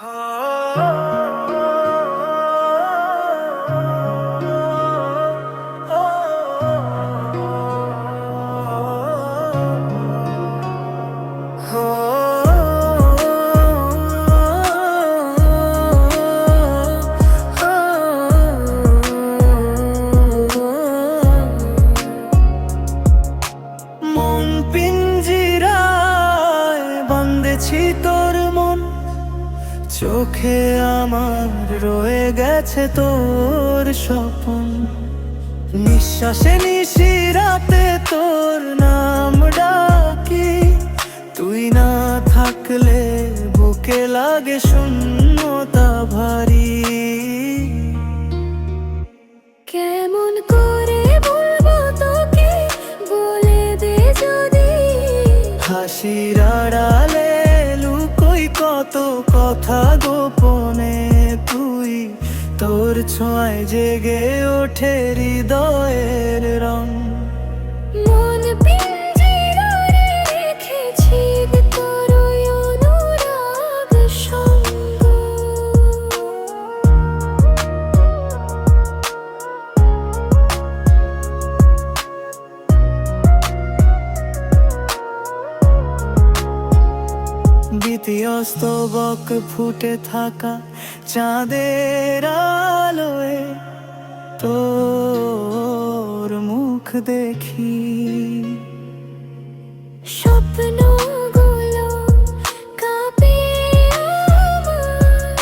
মন পিঞ্জিরায় বন্দেছি তোর মন, চোখে আমার রয়ে গেছে তোর স্বপন। নিঃশ্বাসে নিশিরাতে তোর নাম ডাকি, তুই না থাকলে বুকে লাগে শূন্যতা ভারী। কেমন করে বলবো তোকে, বলে দে যদি। হাসির আড়ালে লুকোই কত কথা গোপনে, তুই তোর ছোঁয়ায় জেগে ওঠে হৃদয়ের রং। মন পিঞ্জিরায় রেখেছি তোর ওই অনুরাগ সঙ্গ। দ্বিতীয়স্তবক ফুটে থাকা চাঁদের আলোয় তোর মুখ দেখি। স্বপ্নগুলো কাঁপে আমার,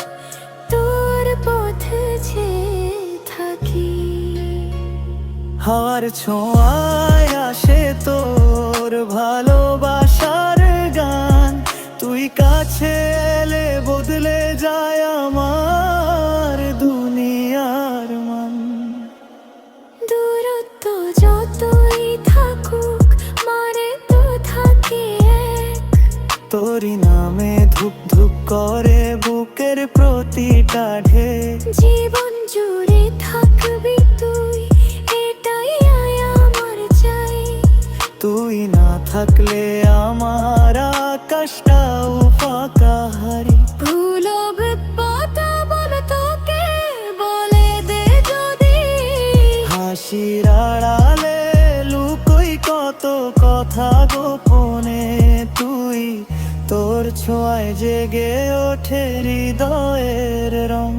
তোর পথ চেয়ে থাকি। হাওয়ার ছোঁয়ায় আসে তোর ভালোবাসার গান, তুই কাছে এলে বদলে যায় আমার দুনিয়ার মান। দূরত্ব যতই থাকুক মানে তো থাকে এক। তোরই নামে ধুক ধুক করে বুকের প্রতিটা ঢেক। জীবন জুড়ে থাকবি তুই, এটাই আমার চাই। তুই না থাকলে আমার আকাশটাও ফাঁকা হারি। ভুল বিপদ বল তোকে, বলে দে যদি। হাসির আড়ালে লুকোই কত কথা গোপনে, তুই তোর ছোঁয়ায় জেগে ওঠে হৃদয়ের রং।